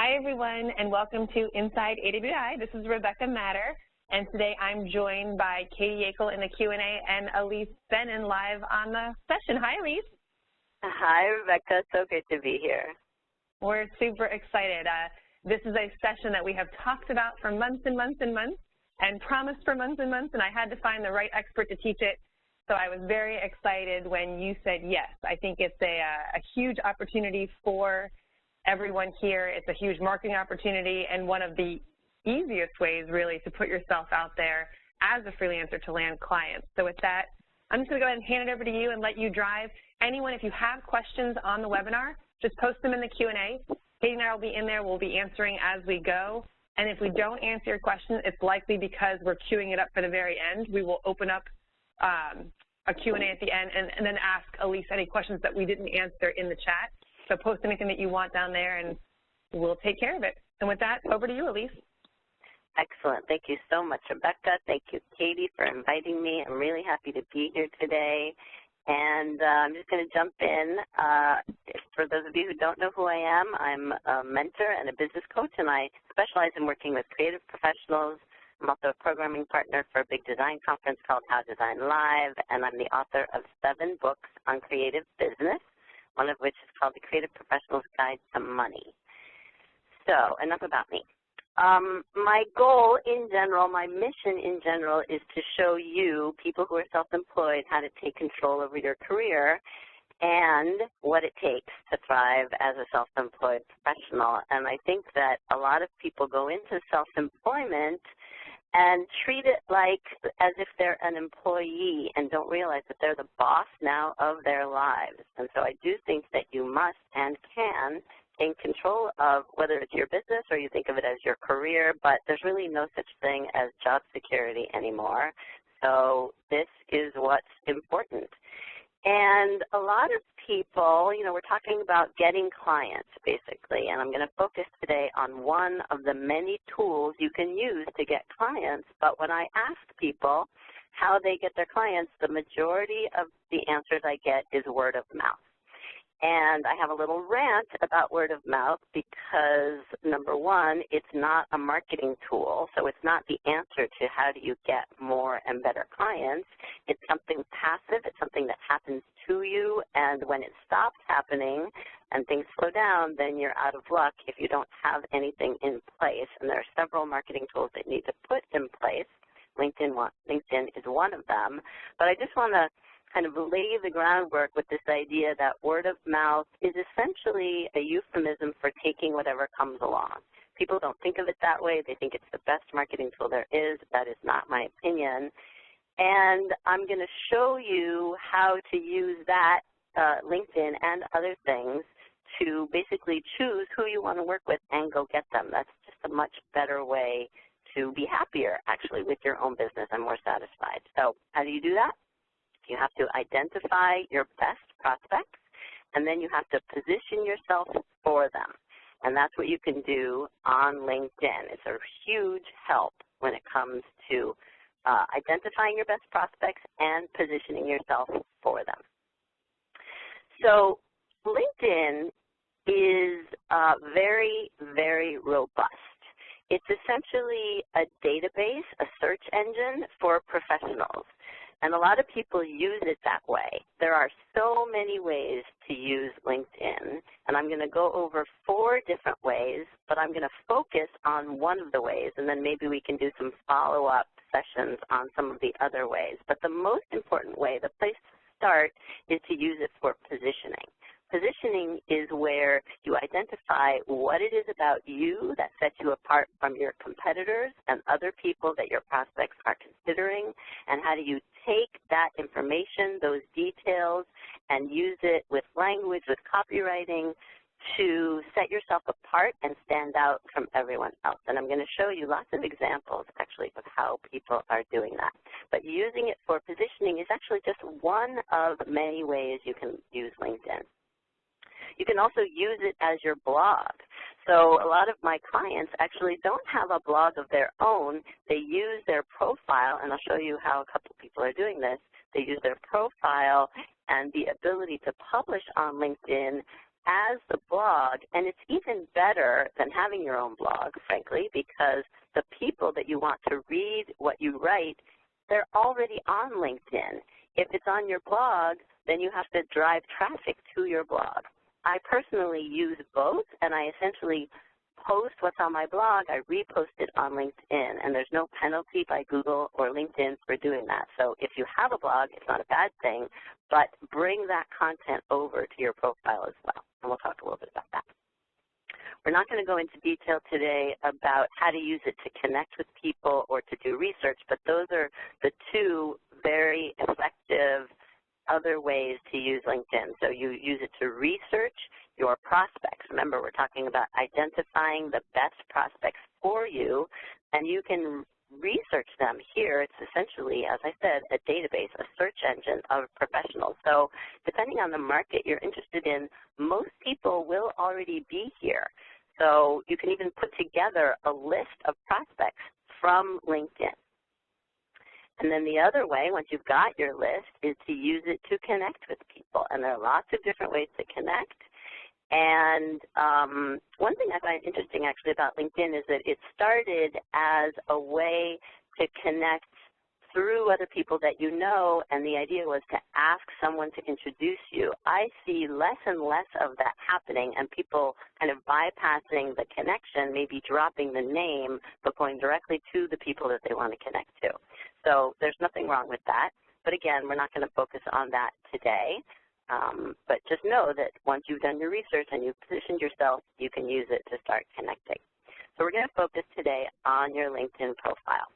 Hi, everyone, and welcome to Inside AWAI. This is Rebecca Matter, and today I'm joined by Katie Yackel in the Q&A and Ilise Bennon live on the session. Hi, Ilise. Hi, Rebecca. So good to be here. We're super excited. This is a session that we have talked about for months and months and months and promised for months and months, and I had to find the right expert to teach it. So I was very excited when you said yes. I think it's a huge opportunity for everyone here. It's a huge marketing opportunity and one of the easiest ways, really, to put yourself out there as a freelancer to land clients. So with that, I'm just going to go ahead and hand it over to you and let you drive. Anyone, if you have questions on the webinar, just post them in the Q&A. Katie and I will be in there. We'll be answering as we go. And if we don't answer your question, it's likely because we're queuing it up for the very end. We will open up a Q&A at the end and then ask Ilise any questions that we didn't answer in the chat. So post anything that you want down there, and we'll take care of it. And with that, over to you, Ilise. Excellent. Thank you so much, Rebecca. Thank you, Katie, for inviting me. I'm really happy to be here today. And I'm just going to jump in. For those of you who don't know who I am, I'm a mentor and a business coach, and I specialize in working with creative professionals. I'm also a programming partner for a big design conference called How Design Live, and I'm the author of 7 books on creative business, one of which is called The Creative Professional's Guide to Money. So enough about me. My goal in general, my mission in general, is to show you, people who are self-employed, how to take control over your career and what it takes to thrive as a self-employed professional. And I think that a lot of people go into self-employment and treat it like as if they're an employee and don't realize that they're the boss now of their lives. And so I do think that you must and can take control of whether it's your business or you think of it as your career, but there's really no such thing as job security anymore. So this is what's important. And a lot of people, you know, we're talking about getting clients, basically, and I'm going to focus today on one of the many tools you can use to get clients. But when I ask people how they get their clients, the majority of the answers I get is word of mouth. And I have a little rant about word of mouth because, number one, it's not a marketing tool, so it's not the answer to how do you get more and better clients. It's something passive. It's something that happens to you, and when it stops happening and things slow down, then you're out of luck if you don't have anything in place. And there are several marketing tools that you need to put in place. LinkedIn is one of them. But I just want to kind of lay the groundwork with this idea that word of mouth is essentially a euphemism for taking whatever comes along. People don't think of it that way. They think it's the best marketing tool there is. That is not my opinion. And I'm going to show you how to use that, LinkedIn and other things, to basically choose who you want to work with and go get them. That's just a much better way to be happier, actually, with your own business and more satisfied. So how do you do that? You have to identify your best prospects, and then you have to position yourself for them. And that's what you can do on LinkedIn. It's a huge help when it comes to identifying your best prospects and positioning yourself for them. So LinkedIn is very, very robust. It's essentially a database, a search engine for professionals. And a lot of people use it that way. There are so many ways to use LinkedIn, and I'm going to go over 4 different ways, but I'm going to focus on one of the ways, and then maybe we can do some follow-up sessions on some of the other ways. But the most important way, the place to start, is to use it for positioning. Positioning is where you identify what it is about you that sets you apart from your competitors and other people that your prospects are considering, and how do you take that information, those details, and use it with language, with copywriting, to set yourself apart and stand out from everyone else. And I'm going to show you lots of examples, actually, of how people are doing that. But using it for positioning is actually just one of many ways you can use LinkedIn. You can also use it as your blog. So a lot of my clients actually don't have a blog of their own. They use their profile, and I'll show you how a couple people are doing this. They use their profile and the ability to publish on LinkedIn as the blog, and it's even better than having your own blog, frankly, because the people that you want to read what you write, they're already on LinkedIn. If it's on your blog, then you have to drive traffic to your blog. I personally use both, and I essentially post what's on my blog, I repost it on LinkedIn, and there's no penalty by Google or LinkedIn for doing that. So if you have a blog, it's not a bad thing, but bring that content over to your profile as well, and we'll talk a little bit about that. We're not going to go into detail today about how to use it to connect with people or to do research, but those are the two very effective other ways to use LinkedIn. So you use it to research your prospects. Remember, we're talking about identifying the best prospects for you, and you can research them here. It's essentially, as I said, a database, a search engine of professionals. So depending on the market you're interested in, most people will already be here. So you can even put together a list of prospects from LinkedIn. And then the other way, once you've got your list, is to use it to connect with people. And there are lots of different ways to connect. And one thing I find interesting actually about LinkedIn is that it started as a way to connect through other people that you know, and the idea was to ask someone to introduce you. I see less and less of that happening, and people kind of bypassing the connection, maybe dropping the name, but going directly to the people that they want to connect to. So there's nothing wrong with that. But again, we're not going to focus on that today. But just know that once you've done your research and you've positioned yourself, you can use it to start connecting. So we're going to focus today on your LinkedIn profile.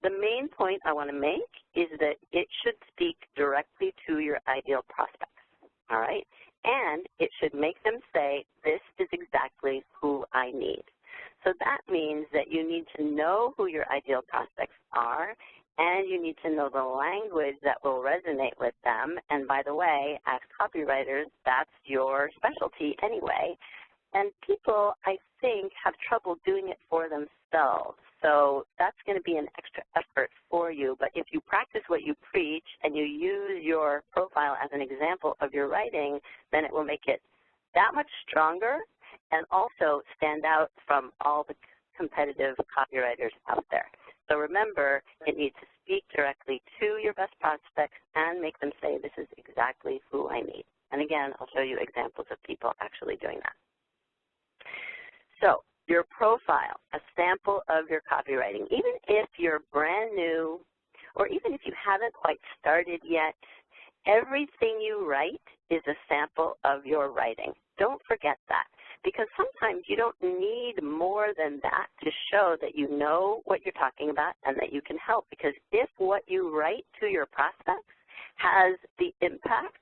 The main point I want to make is that it should speak directly to your ideal prospects, all right? And it should make them say, this is exactly who I need. So that means that you need to know who your ideal prospects are, and you need to know the language that will resonate with them. And by the way, as copywriters, that's your specialty anyway. And people, I think, have trouble doing it for themselves. So that's going to be an extra effort for you. But if you practice what you preach and you use your profile as an example of your writing, then it will make it that much stronger and also stand out from all the competitive copywriters out there. So remember, it needs to speak directly to your best prospects and make them say, this is exactly who I need. And again, I'll show you examples of people actually doing that. So your profile, a sample of your copywriting. Even if you're brand new or even if you haven't quite started yet, everything you write is a sample of your writing. Don't forget that, because sometimes you don't need more than that to show that you know what you're talking about and that you can help. Because if what you write to your prospects has the impact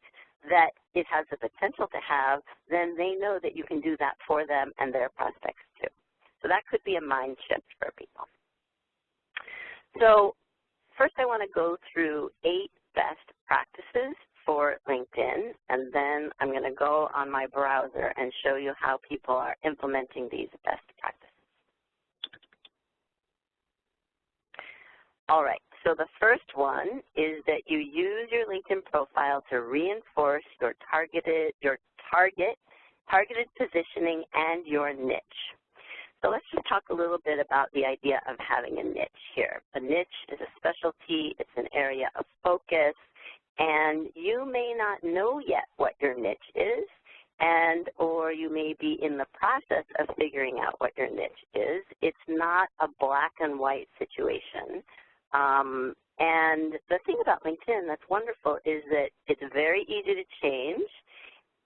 that it has the potential to have, then they know that you can do that for them and their prospects too. So that could be a mind shift for people. So first I want to go through 8 best practices for LinkedIn, and then I'm going to go on my browser and show you how people are implementing these best practices. All right, so the first one is that you use your LinkedIn profile to reinforce your targeted positioning and your niche. So let's just talk a little bit about the idea of having a niche here. A niche is a specialty, it's an area of focus, and you may not know yet what your niche is, or you may be in the process of figuring out what your niche is. It's not a black and white situation. And the thing about LinkedIn that's wonderful is that it's very easy to change,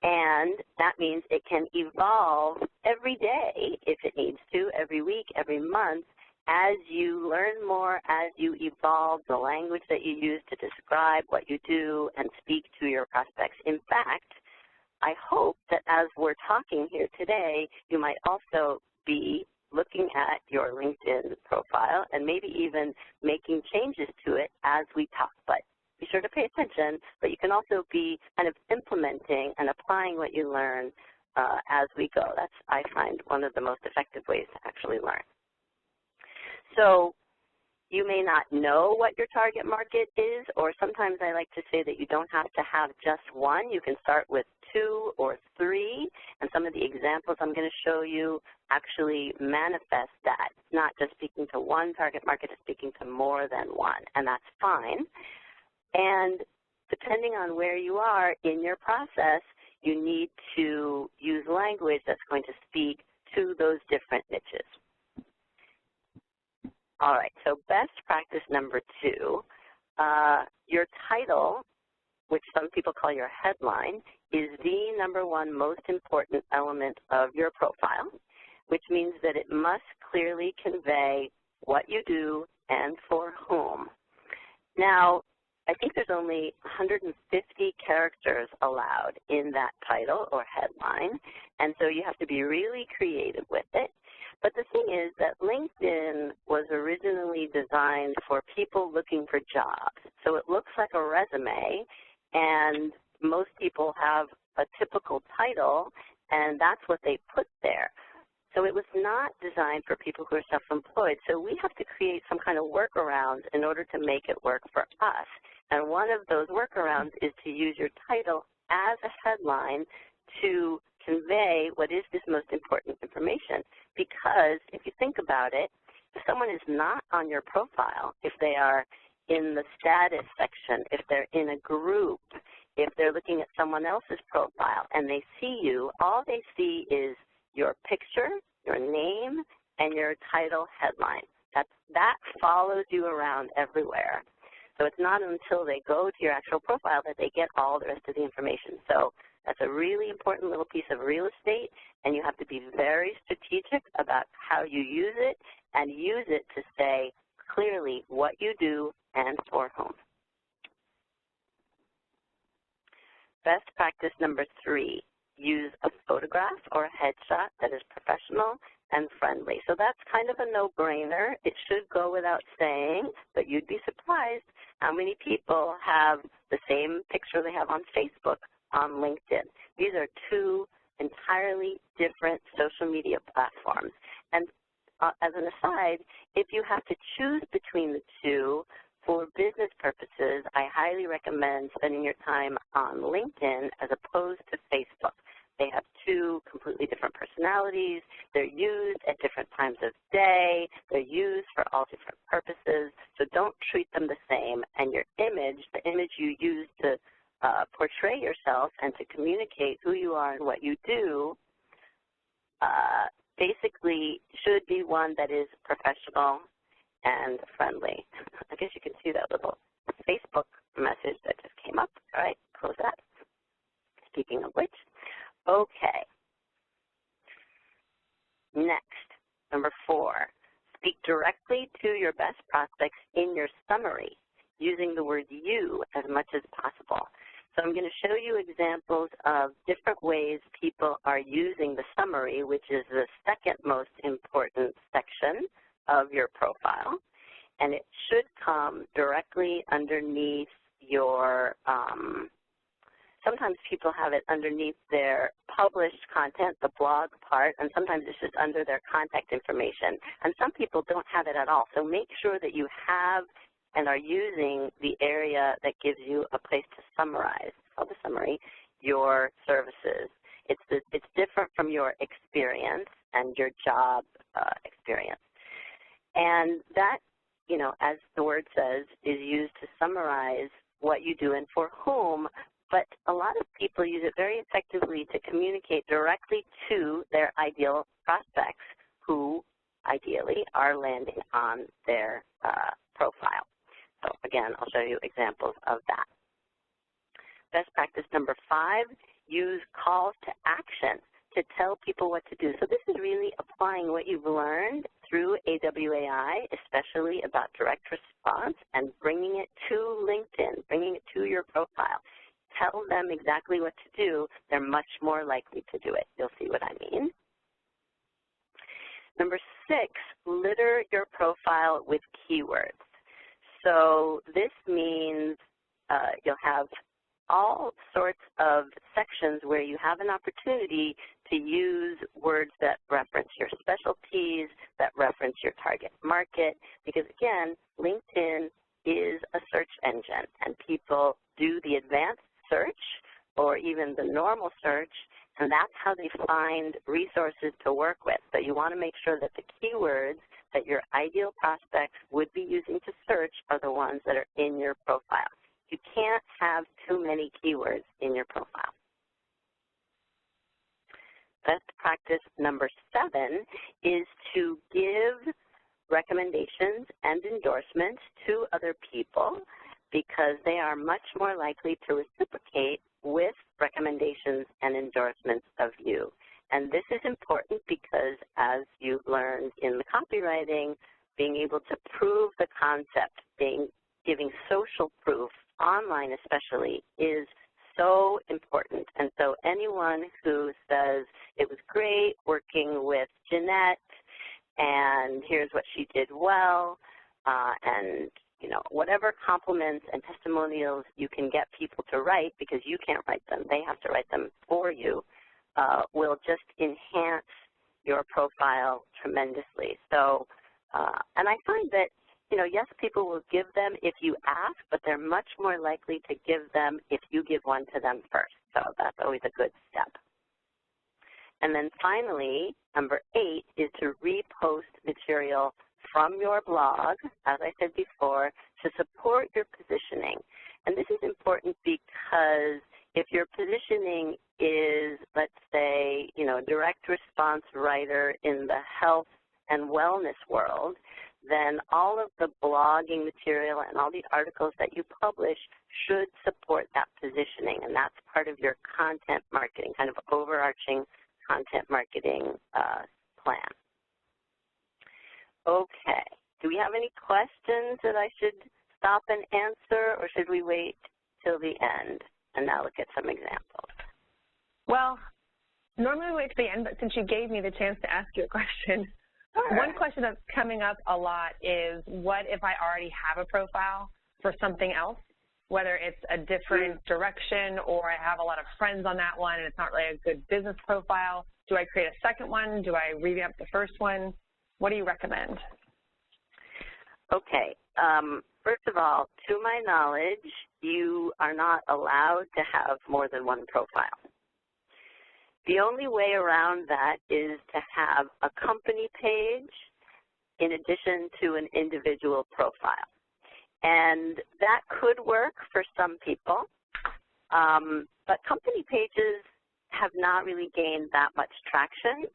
and that means it can evolve every day if it needs to, every week, every month, as you learn more, as you evolve the language that you use to describe what you do and speak to your prospects. In fact, I hope that as we're talking here today, you might also be looking at your LinkedIn profile and maybe even making changes to it as we talk. But be sure to pay attention, but you can also be kind of implementing and applying what you learn as we go. That's, I find, one of the most effective ways to actually learn. So You may not know what your target market is, or sometimes I like to say that you don't have to have just one. You can start with 2 or 3, and some of the examples I'm going to show you actually manifest that. It's not just speaking to one target market, it's speaking to more than one, and that's fine. And depending on where you are in your process, you need to use language that's going to speak to those different niches. All right, so best practice number 2, your title, which some people call your headline, is the #1 most important element of your profile, which means that it must clearly convey what you do and for whom. Now, I think there's only 150 characters allowed in that title or headline, and so you have to be really creative with it. But the thing is that LinkedIn was originally designed for people looking for jobs. So it looks like a resume, and most people have a typical title, and that's what they put there. So it was not designed for people who are self-employed. So we have to create some kind of workarounds in order to make it work for us. And one of those workarounds is to use your title as a headline to convey what is this most important information. Because if you think about it, if someone is not on your profile, if they are in the status section, if they're in a group, if they're looking at someone else's profile and they see you, all they see is your picture, your name, and your title headline. That follows you around everywhere. So it's not until they go to your actual profile that they get all the rest of the information. So that's a really important little piece of real estate, and you have to be very strategic about how you use it and use it to say clearly what you do and for whom. Best practice number 3, use a photograph or a headshot that is professional and friendly. So that's kind of a no-brainer. It should go without saying, but you'd be surprised how many people have the same picture they have on Facebook on LinkedIn. These are 2 entirely different social media platforms. And as an aside, if you have to choose between the 2 for business purposes, I highly recommend spending your time on LinkedIn as opposed to Facebook. They have 2 completely different personalities. They're used at different times of day. They're used for all different purposes. So don't treat them the same. And your image, the image you use to portray yourself and to communicate who you are and what you do, basically should be one that is professional and friendly. I guess you can see that little Facebook message that just came up. All right, close that. Speaking of which, okay. Next, number 4, speak directly to your best prospects in your summary, using the word you as much as possible. So I'm going to show you examples of different ways people are using the summary, which is the second most important section of your profile. And it should come directly underneath your, sometimes people have it underneath their published content, the blog part, and sometimes it's just under their contact information. And some people don't have it at all. So make sure that you have and are using the area that gives you a place to summarize, called the summary, your services. It's different from your experience and your job experience. And that, you know, as the word says, is used to summarize what you do and for whom, but a lot of people use it very effectively to communicate directly to their ideal prospects who ideally are landing on their profile. So again, I'll show you examples of that. Best practice number 5, use calls to action to tell people what to do. So this is really applying what you've learned through AWAI, especially about direct response, and bringing it to LinkedIn, bringing it to your profile. Tell them exactly what to do. They're much more likely to do it. You'll see what I mean. Number 6, litter your profile with keywords. So this means you'll have all sorts of sections where you have an opportunity to use words that reference your specialties, that reference your target market, because again, LinkedIn is a search engine, and people do the advanced search or even the normal search, and that's how they find resources to work with. So you want to make sure that the keywords that your ideal prospects would be using to search are the ones that are in your profile. You can't have too many keywords in your profile. Best practice number 7 is to give recommendations and endorsements to other people, because they are much more likely to reciprocate with recommendations and endorsements of you. And this is important because, as you've learned in the copywriting, being able to prove the concept, giving social proof, online especially, is so important. And so anyone who says, it was great working with Jeanette, and here's what she did well, and you know, whatever compliments and testimonials you can get people to write, because you can't write them, they have to write them for you, will just enhance your profile tremendously. So, and I find that, you know, yes, people will give them if you ask, but they're much more likely to give them if you give one to them first. So that's always a good step. And then finally, number 8 is to repost material from your blog, as I said before, to support your positioning. And this is important because if your positioning is, let's say, you know, a direct response writer in the health and wellness world, then all of the blogging material and all the articles that you publish should support that positioning. And that's part of your content marketing, kind of overarching content marketing plan. Okay. Do we have any questions that I should stop and answer, or should we wait till the end and now look at some examples? Well, normally we wait till the end, but since you gave me the chance to ask you a question, sure. One question that's coming up a lot is, what if I already have a profile for something else, whether it's a different direction or I have a lot of friends on that one and it's not really a good business profile? Do I create a second one? Do I revamp the first one? What do you recommend? Okay. First of all, to my knowledge, you are not allowed to have more than one profile. The only way around that is to have a company page in addition to an individual profile. And that could work for some people, but company pages have not really gained that much traction.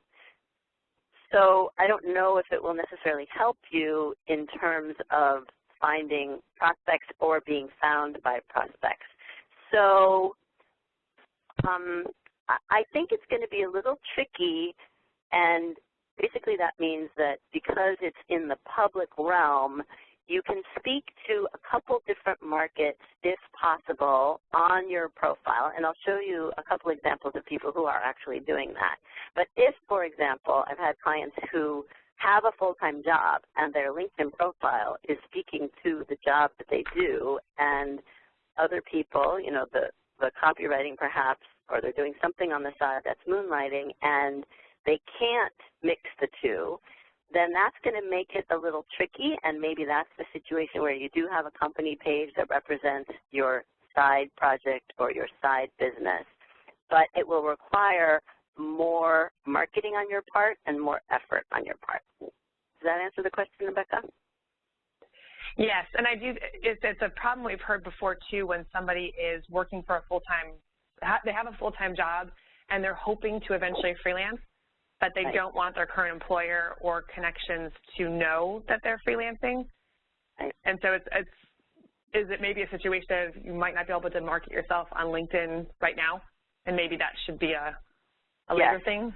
So I don't know if it will necessarily help you in terms of finding prospects or being found by prospects. So I think it's going to be a little tricky, and basically that means that because it's in the public realm, you can speak to a couple different markets, if possible, on your profile, and I'll show you a couple examples of people who are actually doing that. But if, for example, I've had clients who have a full-time job and their LinkedIn profile is speaking to the job that they do, and other people, you know, the copywriting perhaps, or they're doing something on the side that's moonlighting, and they can't mix the two, then that's going to make it a little tricky, and maybe that's the situation where you do have a company page that represents your side project or your side business, but it will require more marketing on your part and more effort on your part. Does that answer the question, Rebecca? Yes, and I do. It's a problem we've heard before too, when somebody is working for a full-time, they have a full-time job and they're hoping to eventually freelance, but they don't want their current employer or connections to know that they're freelancing. And so is it maybe a situation of you might not be able to market yourself on LinkedIn right now, and maybe that should be a later thing?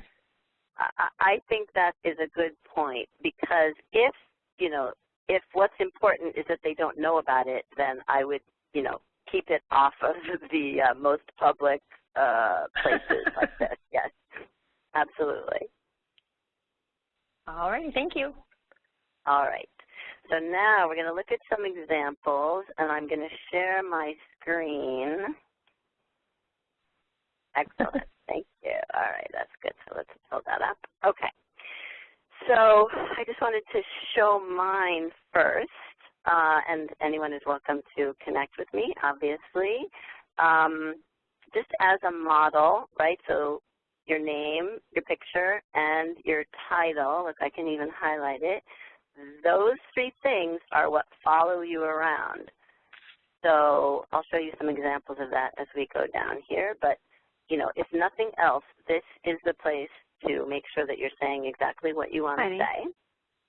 I think that is a good point, because if, you know, if what's important is that they don't know about it, then I would, you know, keep it off of the most public places like this. Yes, absolutely. All right, thank you. All right. So now we're going to look at some examples, and I'm going to share my screen. Excellent. Thank you. All right, that's good. So let's pull that up. Okay. So I just wanted to show mine first, and anyone is welcome to connect with me, obviously. Just as a model, right, so your name, your picture, and your title, look, I can even highlight it. Those three things are what follow you around. So I'll show you some examples of that as we go down here, but, you know, if nothing else, this is the place to make sure that you're saying exactly what you want to say.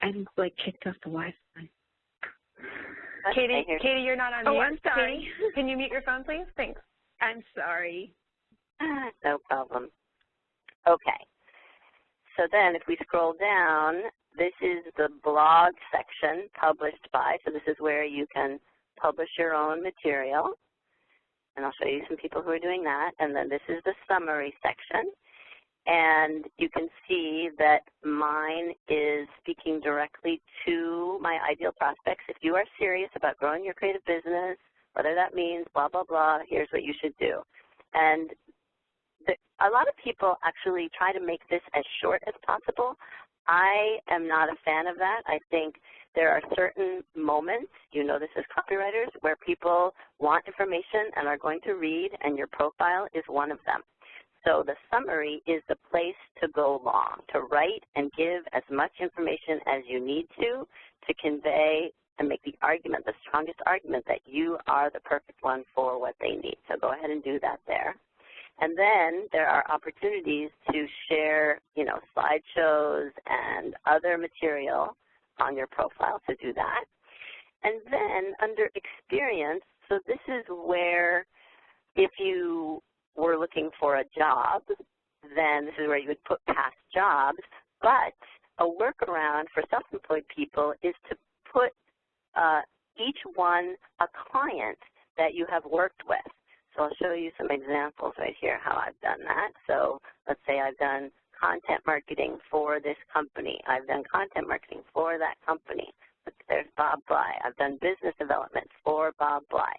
I'm like kicked off the Wi-Fi. Katie, you're not on mute. Oh, I'm sorry. Katie, can you mute your phone, please? Thanks. I'm sorry. No problem. Okay. So then if we scroll down, this is the blog section published by. So this is where you can publish your own material. And I'll show you some people who are doing that. And then this is the summary section. And you can see that mine is speaking directly to my ideal prospects. If you are serious about growing your creative business, whether that means blah, blah, blah, here's what you should do. And a lot of people actually try to make this as short as possible. I am not a fan of that. I think there are certain moments, you know this as copywriters, where people want information and are going to read, and your profile is one of them. So the summary is the place to go long, to write and give as much information as you need to convey and make the argument, the strongest argument, that you are the perfect one for what they need. So go ahead and do that there. And then there are opportunities to share, you know, slideshows and other material on your profile to do that. And then under experience, so this is where if you were looking for a job, then this is where you would put past jobs. But a workaround for self-employed people is to put each one a client that you have worked with. So I'll show you some examples right here how I've done that. So let's say I've done content marketing for this company. I've done content marketing for that company. Look, there's Bob Bly. I've done business development for Bob Bly.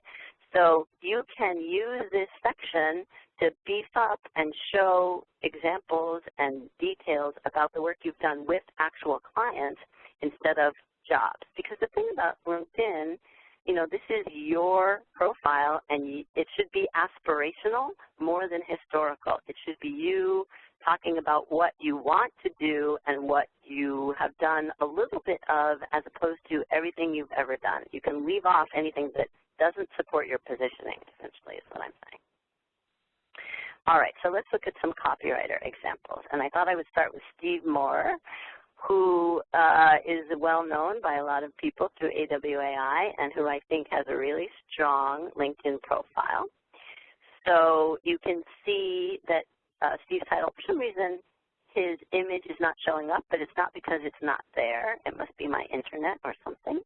So you can use this section to beef up and show examples and details about the work you've done with actual clients instead of jobs. Because the thing about LinkedIn, you know, this is your profile, and it should be aspirational more than historical. It should be you talking about what you want to do and what you have done a little bit of, as opposed to everything you've ever done. You can leave off anything that doesn't support your positioning, essentially, is what I'm saying. All right, so let's look at some copywriter examples. And I thought I would start with Steve Moore, who is well known by a lot of people through AWAI, and who I think has a really strong LinkedIn profile. So you can see that Steve's title, for some reason, his image is not showing up, but it's not because it's not there. It must be my internet or something.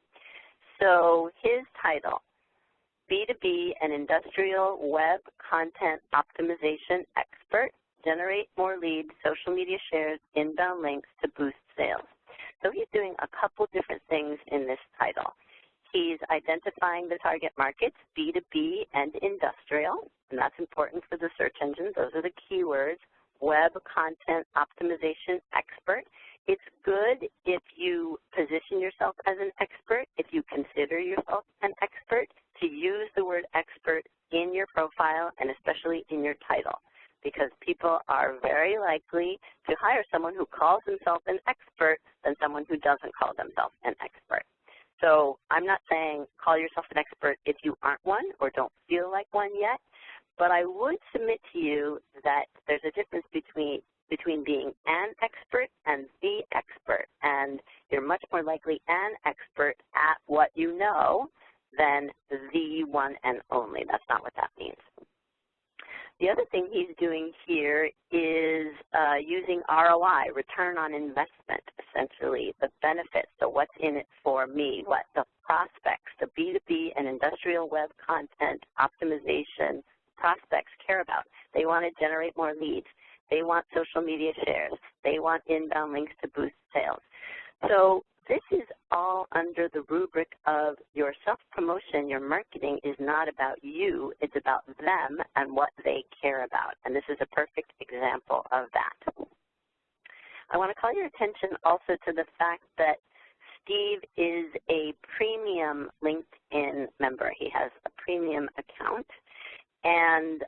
So his title, B2B and Industrial Web Content Optimization Expert, generate more leads, social media shares, inbound links to boost sales. So he's doing a couple different things in this title. He's identifying the target markets, B2B and industrial, and that's important for the search engine. Those are the keywords. Web Content Optimization Expert. It's good if you position yourself as an expert, if you consider yourself an expert, to use the word expert in your profile and especially in your title, because people are very likely to hire someone who calls themselves an expert than someone who doesn't call themselves an expert. So I'm not saying call yourself an expert if you aren't one or don't feel like one yet, but I would submit to you that there's a difference between being an expert and the expert, and you're much more likely an expert at what you know than the one and only. That's not what that means. The other thing he's doing here is using ROI, return on investment, essentially, the benefits, so what's in it for me, what the prospects, the B2B and industrial web content optimization prospects care about. They want to generate more leads. They want social media shares. They want inbound links to boost sales. So this is all under the rubric of your self-promotion. Your marketing is not about you. It's about them and what they care about. And this is a perfect example of that. I want to call your attention also to the fact that Steve is a premium LinkedIn member. He has a premium account, and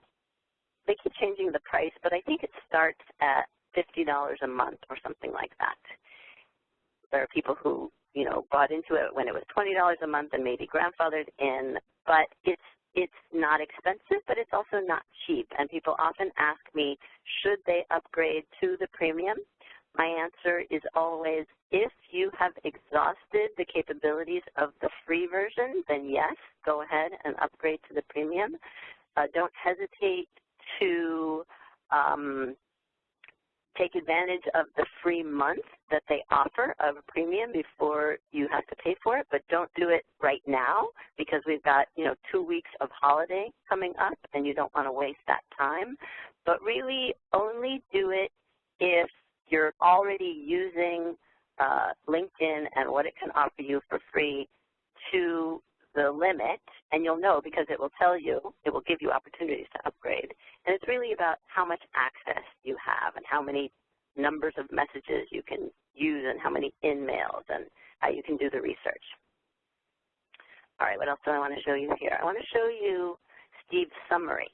they keep changing the price, but I think it starts at $50 a month or something like that. There are people who, you know, bought into it when it was $20 a month and maybe grandfathered in, but it's not expensive, but it's also not cheap. And people often ask me, should they upgrade to the premium? My answer is always, if you have exhausted the capabilities of the free version, then yes, go ahead and upgrade to the premium. Don't hesitate to take advantage of the free month that they offer of a premium before you have to pay for it, but don't do it right now because we've got, you know, 2 weeks of holiday coming up and you don't want to waste that time. But really only do it if you're already using LinkedIn and what it can offer you for free to the limit, and you'll know because it will tell you, it will give you opportunities to upgrade. And it's really about how much access you have and how many numbers of messages you can use and how many in-mails and how you can do the research. All right, what else do I want to show you here? I want to show you Steve's summary.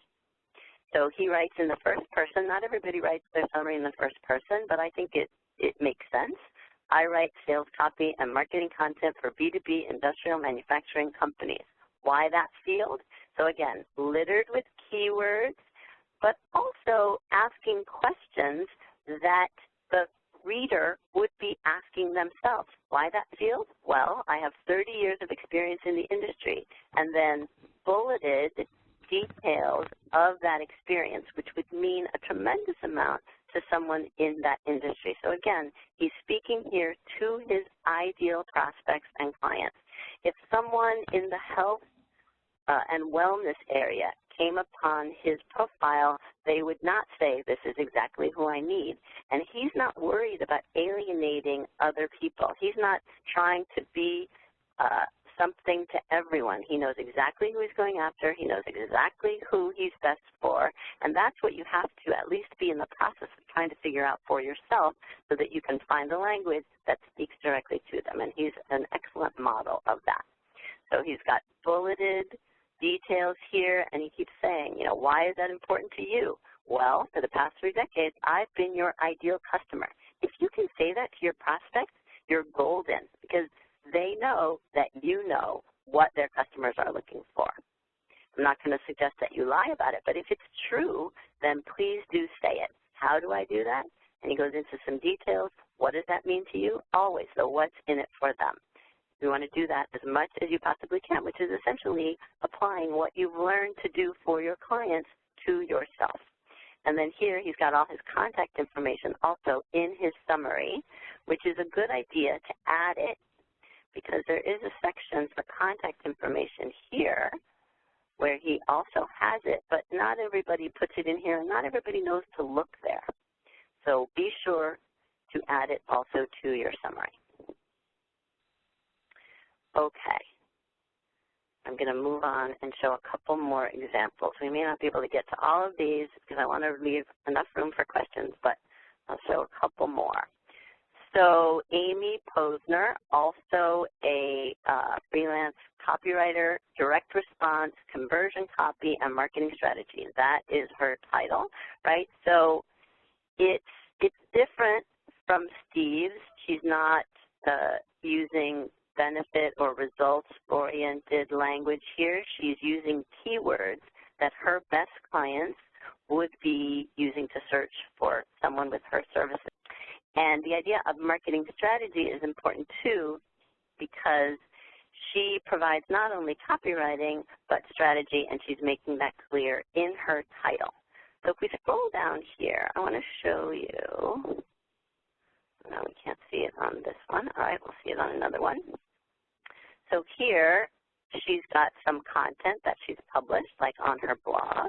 So he writes in the first person. Not everybody writes their summary in the first person, but I think it makes sense. I write sales copy and marketing content for B2B industrial manufacturing companies. Why that field? So again, littered with keywords, but also asking questions that the reader would be asking themselves. Why that field? Well, I have 30 years of experience in the industry, and then bulleted details of that experience, which would mean a tremendous amount to someone in that industry. So again, he's speaking here to his ideal prospects and clients. If someone in the health and wellness area came upon his profile, they would not say, this is exactly who I need. And he's not worried about alienating other people. He's not trying to be something to everyone. He knows exactly who he's going after. He knows exactly who he's best for. And that's what you have to at least be in the process of trying to figure out for yourself so that you can find the language that speaks directly to them. And he's an excellent model of that. So he's got bulleted details here, and he keeps saying, you know, why is that important to you? Well, for the past 3 decades, I've been your ideal customer. If you can say that to your prospects, you're golden, because they know that you know what their customers are looking for. I'm not going to suggest that you lie about it, but if it's true, then please do say it. How do I do that? And he goes into some details. What does that mean to you? Always. So what's in it for them? You want to do that as much as you possibly can, which is essentially applying what you've learned to do for your clients to yourself. And then here he's got all his contact information also in his summary, which is a good idea to add it, because there is a section for contact information here where he also has it, but not everybody puts it in here, and not everybody knows to look there. So be sure to add it also to your summary. Okay. I'm going to move on and show a couple more examples. We may not be able to get to all of these because I want to leave enough room for questions, but I'll show a couple more. So Amy Posner, also a freelance copywriter, direct response, conversion copy, and marketing strategy. That is her title, right? So it's different from Steve's. She's not using benefit or results-oriented language here. She's using keywords that her best clients would be using to search for someone with her services. And the idea of marketing strategy is important too, because she provides not only copywriting but strategy, and she's making that clear in her title. So if we scroll down here, I want to show you. No, we can't see it on this one. All right, we'll see it on another one. So here she's got some content that she's published, like on her blog.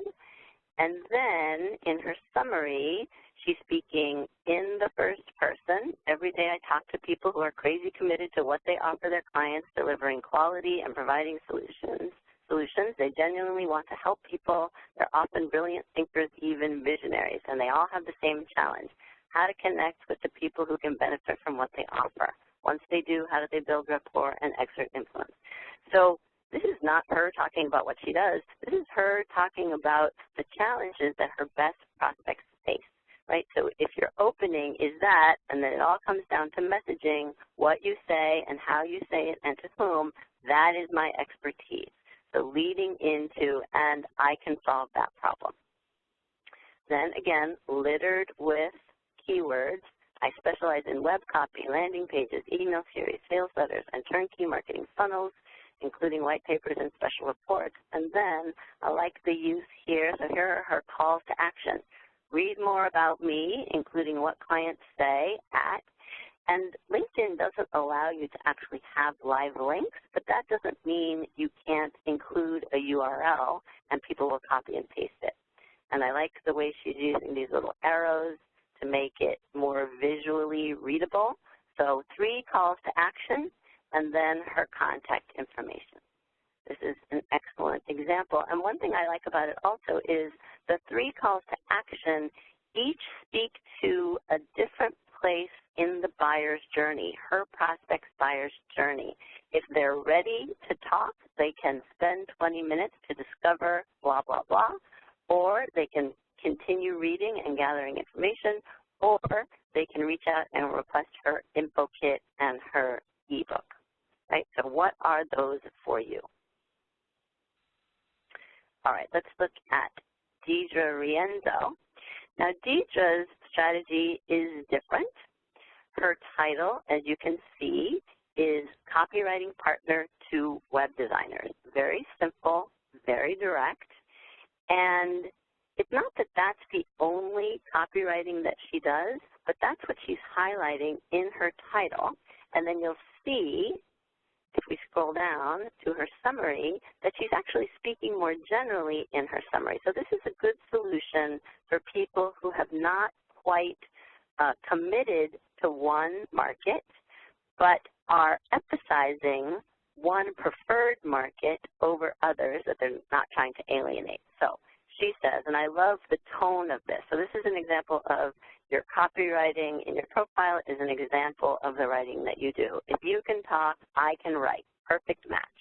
And then in her summary, she's speaking in the first person. Every day I talk to people who are crazy committed to what they offer their clients, delivering quality and providing solutions. They genuinely want to help people. They're often brilliant thinkers, even visionaries, and they all have the same challenge. how to connect with the people who can benefit from what they offer. Once they do, how do they build rapport and exert influence? So this is not her talking about what she does. This is her talking about the challenges that her best prospects face, right? So if your opening is that, and then it all comes down to messaging, what you say and how you say it and to whom, that is my expertise. So leading into, and I can solve that problem. Then again, littered with keywords. I specialize in web copy, landing pages, email series, sales letters, and turnkey marketing funnels, including white papers and special reports. And then I like the use here. So here are her calls to action. Read more about me, including what clients say at. And LinkedIn doesn't allow you to actually have live links, but that doesn't mean you can't include a URL and people will copy and paste it. And I like the way she's using these little arrows to make it more visually readable. So 3 calls to action and then her contact information. This is an excellent example. And one thing I like about it also is the 3 calls to action each speak to a different place in the buyer's journey, her prospect's buyer's journey. If they're ready to talk, they can spend 20 minutes to discover blah, blah, blah, or they can continue reading and gathering information, or they can reach out and request her info kit and her ebook, right? So what are those for you? All right, let's look at Deidre Rienzo. Now, Deidre's strategy is different. Her title, as you can see, is Copywriting Partner to Web Designers. Very simple, very direct. And it's not that that's the only copywriting that she does, but that's what she's highlighting in her title. And then you'll see, if we scroll down to her summary, that she's actually speaking more generally in her summary. So this is a good solution for people who have not quite committed to one market, but are emphasizing one preferred market over others that they're not trying to alienate. So she says, and I love the tone of this. So this is an example of your copywriting in your profile is an example of the writing that you do. If you can talk, I can write. Perfect match.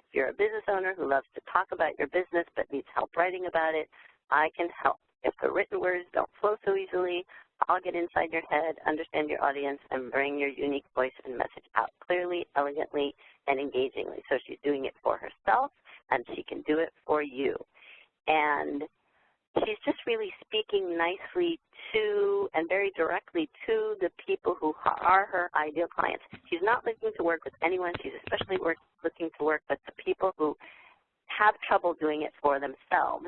If you're a business owner who loves to talk about your business but needs help writing about it, I can help. If the written words don't flow so easily, I'll get inside your head, understand your audience, and bring your unique voice and message out clearly, elegantly, and engagingly. So she's doing it for herself, and she can do it for you. And she's just really speaking nicely to and very directly to the people who are her ideal clients. She's not looking to work with anyone. She's especially looking to work with the people who have trouble doing it for themselves.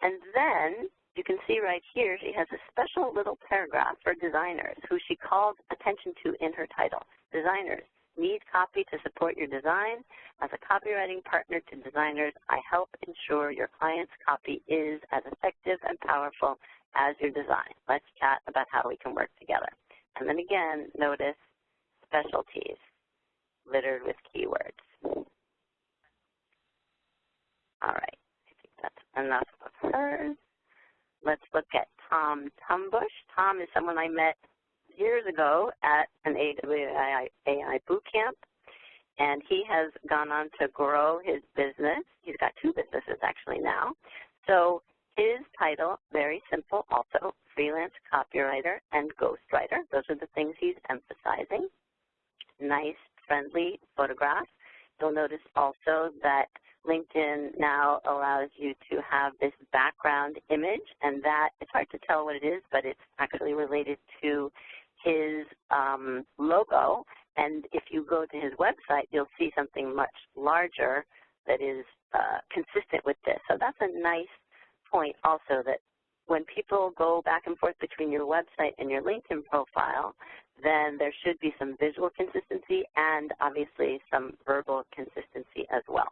And then you can see right here she has a special little paragraph for designers who she calls attention to in her title. Designers need copy to support your design. As a copywriting partner to designers, I help ensure your client's copy is as effective and powerful as your design. Let's chat about how we can work together. And then again, notice specialties littered with keywords. All right, I think that's enough of hers. Let's look at Tom Tumbush. Tom is someone I met years ago at an AWAI boot camp, and he has gone on to grow his business. He's got 2 businesses actually now. So his title, very simple also, freelance copywriter and ghostwriter. Those are the things he's emphasizing. Nice, friendly photographs. You'll notice also that LinkedIn now allows you to have this background image, and that, it's hard to tell what it is, but it's actually related to his logo. And if you go to his website, you'll see something much larger that is consistent with this. So that's a nice point also, that when people go back and forth between your website and your LinkedIn profile, then there should be some visual consistency and obviously some verbal consistency as well.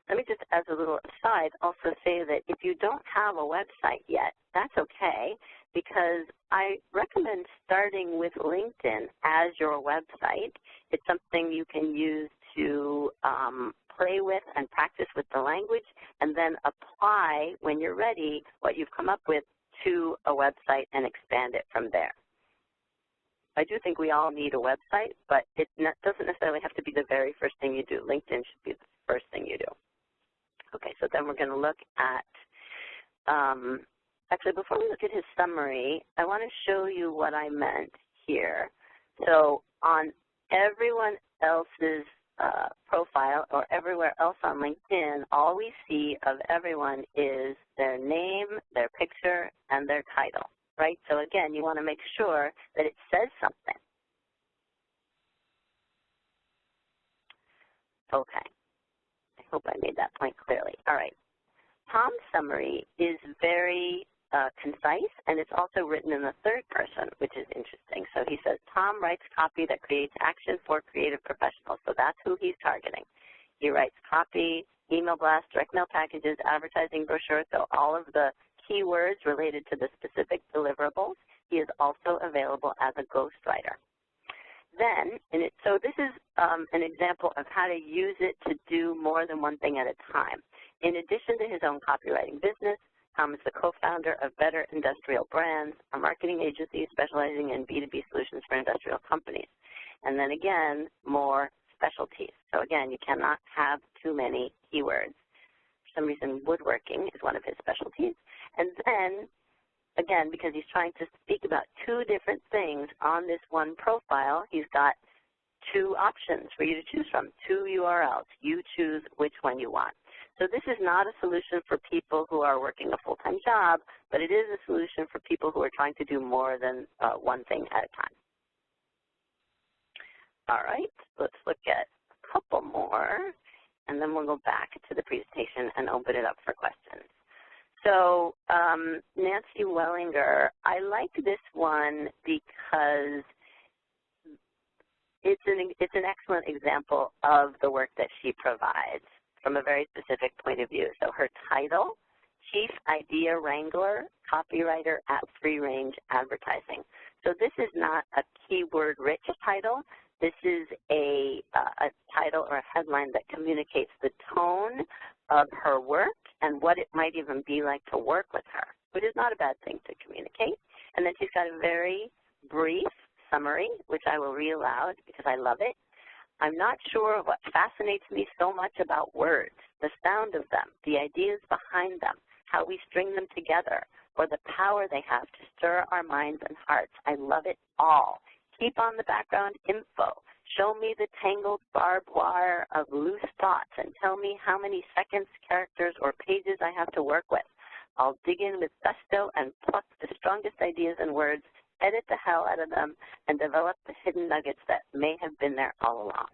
Let me just, as a little aside, also say that if you don't have a website yet, that's okay, because I recommend starting with LinkedIn as your website. It's something you can use to play with and practice with the language, and then apply, when you're ready, what you've come up with to a website and expand it from there. I do think we all need a website, but it doesn't necessarily have to be the very first thing you do. LinkedIn should be the first thing you do. Okay, so then we're going to look at, actually before we look at his summary, I want to show you what I meant here. So on everyone else's profile or everywhere else on LinkedIn, all we see of everyone is their name, their picture, and their title, right? So again, you want to make sure that it says something. Okay. I hope I made that point clearly. All right. Tom's summary is very concise, and it's also written in the third person, which is interesting. So he says, Tom writes copy that creates action for creative professionals. So that's who he's targeting. He writes copy, email blasts, direct mail packages, advertising brochures, so all of the keywords related to the specific deliverables. He is also available as a ghostwriter. Then, so this is an example of how to use it to do more than one thing at a time. In addition to his own copywriting business, Tom is the co-founder of Better Industrial Brands, a marketing agency specializing in B2B solutions for industrial companies. And then again, more specialties. So again, you cannot have too many keywords. For some reason, woodworking is one of his specialties. And then, again, because he's trying to speak about two different things on this one profile, he's got two options for you to choose from, two URLs. You choose which one you want. So this is not a solution for people who are working a full-time job, but it is a solution for people who are trying to do more than one thing at a time. All right, let's look at a couple more, and then we'll go back to the presentation and open it up for questions. So Nancy Wellinger, I like this one because it's an excellent example of the work that she provides from a very specific point of view. So her title, Chief Idea Wrangler, Copywriter at Free Range Advertising. So this is not a keyword-rich title. This is a title or a headline that communicates the tone of her work and what it might even be like to work with her, which is not a bad thing to communicate. And then she's got a very brief summary, which I will read aloud because I love it. I'm not sure what fascinates me so much about words, the sound of them, the ideas behind them, how we string them together, or the power they have to stir our minds and hearts. I love it all. Keep on the background info. Show me the tangled barbed wire of loose thoughts and tell me how many seconds, characters, or pages I have to work with. I'll dig in with gusto and pluck the strongest ideas and words, edit the hell out of them, and develop the hidden nuggets that may have been there all along.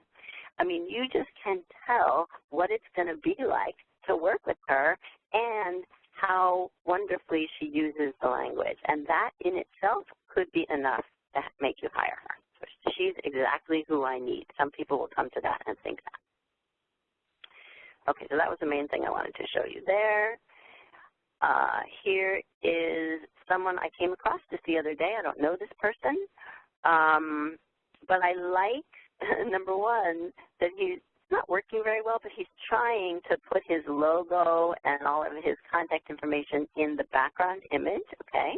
I mean, you just can tell what it's going to be like to work with her and how wonderfully she uses the language. And that in itself could be enough to make you hire her. So she's exactly who I need. Some people will come to that and think that. Okay, so that was the main thing I wanted to show you there. Here is someone I came across just the other day. I don't know this person, but I like, number one, that he's not working very well, but he's trying to put his logo and all of his contact information in the background image, okay?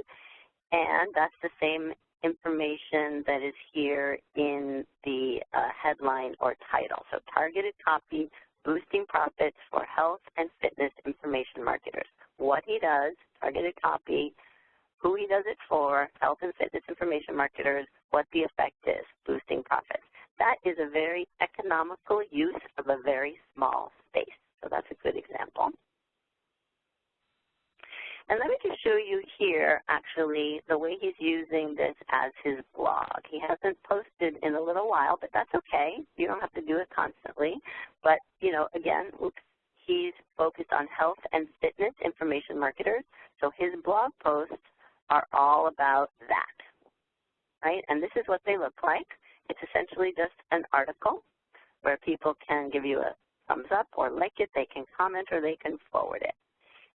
And that's the same information that is here in the headline or title. So targeted copy, boosting profits for health and fitness information marketers. What he does, targeted copy, who he does it for, health and fitness information marketers, what the effect is, boosting profits. That is a very economical use of a very small space. So that's a good example. And let me just show you here, actually, the way he's using this as his blog. He hasn't posted in a little while, but that's okay. You don't have to do it constantly. But, you know, again, he's focused on health and fitness information marketers. So his blog posts are all about that, right? And this is what they look like. It's essentially just an article where people can give you a thumbs up or like it. They can comment or they can forward it.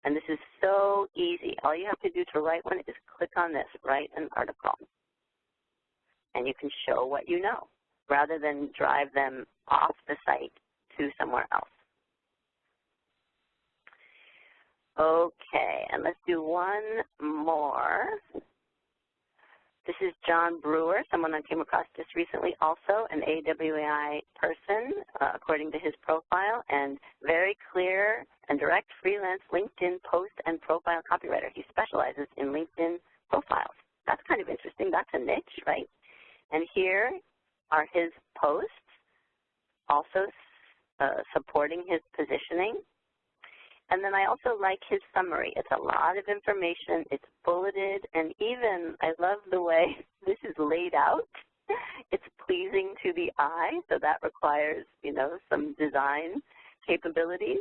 And this is so easy. All you have to do to write one is click on this, write an article. And you can show what you know rather than drive them off the site to somewhere else. Okay, and let's do one more. This is John Brewer, someone I came across just recently, also an AWAI person, according to his profile, and very clear and direct freelance LinkedIn post and profile copywriter. He specializes in LinkedIn profiles. That's kind of interesting. That's a niche, right? And here are his posts, also supporting his positioning. And then I also like his summary. It's a lot of information. It's bulleted, and even I love the way this is laid out. It's pleasing to the eye, so that requires, you know, some design capabilities.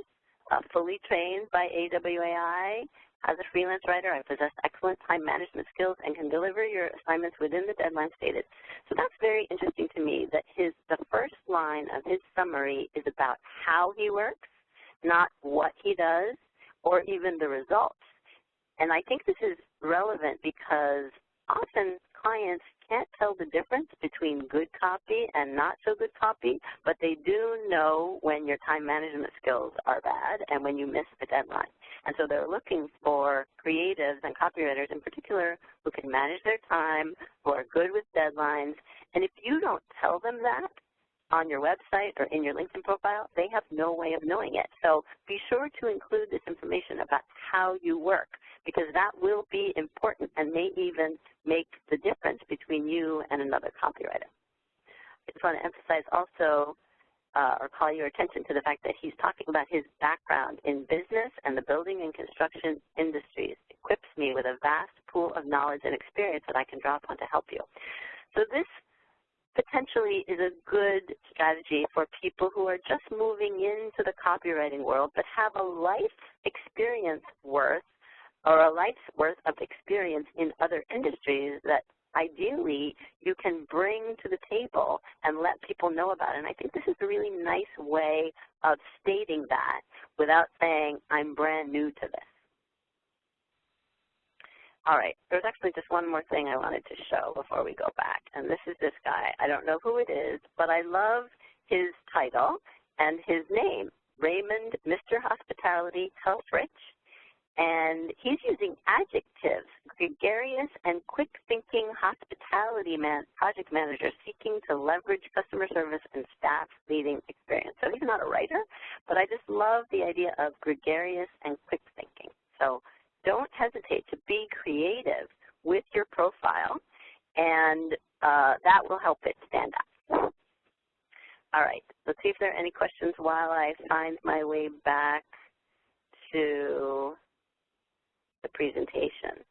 Fully trained by AWAI. As a freelance writer, I possess excellent time management skills and can deliver your assignments within the deadline stated. So that's very interesting to me that the first line of his summary is about how he works, not what he does, or even the results. And I think this is relevant because often clients can't tell the difference between good copy and not so good copy, but they do know when your time management skills are bad and when you miss the deadline. And so they're looking for creatives and copywriters in particular who can manage their time, who are good with deadlines. And if you don't tell them that on your website or in your LinkedIn profile, they have no way of knowing it. So be sure to include this information about how you work, because that will be important and may even make the difference between you and another copywriter. I just want to emphasize also or call your attention to the fact that he's talking about his background in business and the building and construction industries. It equips me with a vast pool of knowledge and experience that I can draw upon to help you. So this potentially is a good strategy for people who are just moving into the copywriting world but have a life experience worth or a life's worth of experience in other industries that ideally you can bring to the table and let people know about it. And I think this is a really nice way of stating that without saying, I'm brand new to this. All right, there's actually just one more thing I wanted to show before we go back, and this is this guy. I don't know who it is, but I love his title and his name, Raymond, Mr. Hospitality, Health Rich, and he's using adjectives, gregarious and quick-thinking hospitality project manager seeking to leverage customer service and staff leading experience. So he's not a writer, but I just love the idea of gregarious and quick-thinking. So don't hesitate to be creative with your profile, and that will help it stand out. All right, let's see if there are any questions while I find my way back to the presentation.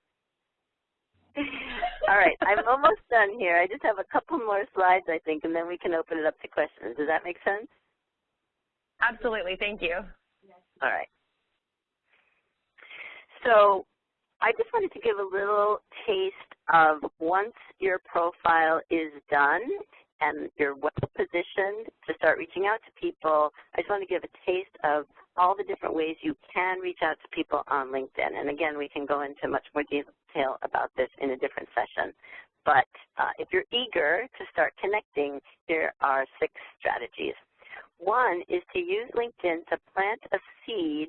All right, I'm almost done here. I just have a couple more slides, I think, and then we can open it up to questions. Does that make sense? Absolutely, thank you. All right. So I just wanted to give a little taste of once your profile is done and you're well positioned to start reaching out to people, I just want to give a taste of all the different ways you can reach out to people on LinkedIn. And again, we can go into much more detail about this in a different session. But if you're eager to start connecting, here are 6 strategies. One is to use LinkedIn to plant a seed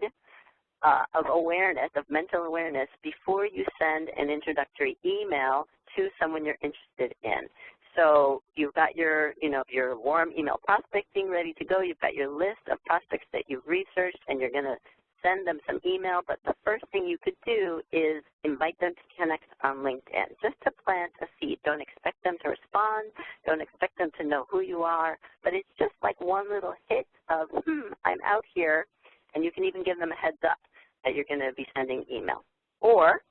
of awareness, of mental awareness, before you send an introductory email to someone you're interested in. So you've got your, your warm email prospecting ready to go. You've got your list of prospects that you've researched, and you're going to send them some email. But the first thing you could do is invite them to connect on LinkedIn, just to plant a seed. Don't expect them to respond. Don't expect them to know who you are. But it's just like one little hit of, I'm out here, and you can even give them a heads up that you're going to be sending email. Or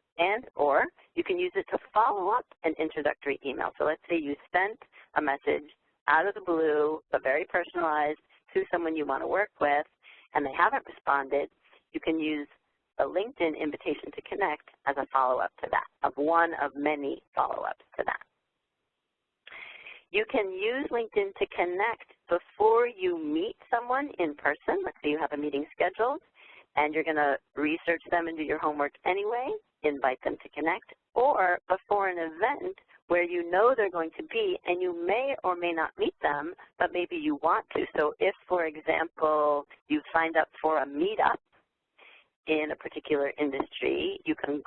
you can use it to follow up an introductory email. So let's say you sent a message out of the blue, but very personalized, to someone you want to work with, and they haven't responded. You can use a LinkedIn invitation to connect as a follow-up to that, of one of many follow-ups to that. You can use LinkedIn to connect before you meet someone in person. Let's say you have a meeting scheduled, and you're going to research them and do your homework anyway, invite them to connect, or before an event where you know they're going to be, and you may or may not meet them, but maybe you want to. So if, for example, you signed up for a meetup in a particular industry, you can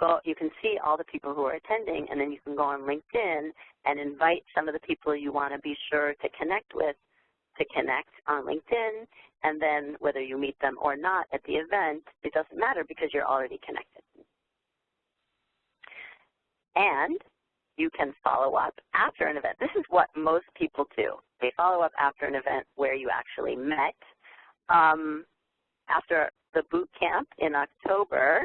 see all the people who are attending, and then you can go on LinkedIn and invite some of the people you want to be sure to connect with to connect on LinkedIn, and then whether you meet them or not at the event, it doesn't matter because you're already connected. And you can follow up after an event. This is what most people do. They follow up after an event where you actually met. After the boot camp in October,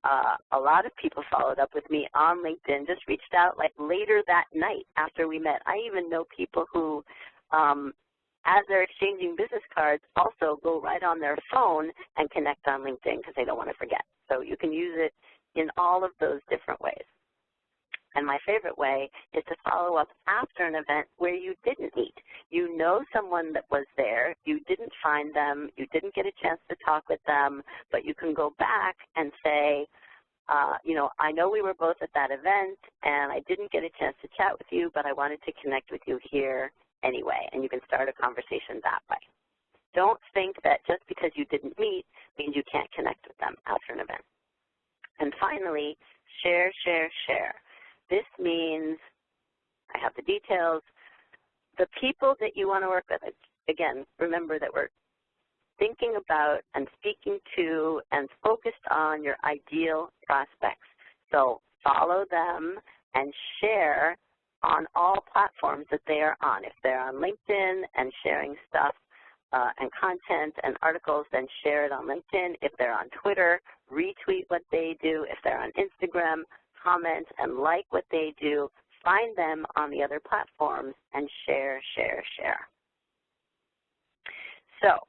a lot of people followed up with me on LinkedIn, just reached out like later that night after we met. I even know people who, as they're exchanging business cards, also go right on their phone and connect on LinkedIn because they don't want to forget. So you can use it in all of those different ways. And my favorite way is to follow up after an event where you didn't meet. You know someone that was there, you didn't find them, you didn't get a chance to talk with them, but you can go back and say, you know, I know we were both at that event and I didn't get a chance to chat with you, but I wanted to connect with you here anyway, and you can start a conversation that way. Don't think that just because you didn't meet means you can't connect with them after an event. And finally, share, share, share. This means, I have the details, the people that you want to work with. Again, remember that we're thinking about and speaking to and focused on your ideal prospects. So follow them and share on all platforms that they are on. If they're on LinkedIn and sharing stuff and content and articles, then share it on LinkedIn. If they're on Twitter, retweet what they do. If they're on Instagram, comment and like what they do. Find them on the other platforms and share, share, share. So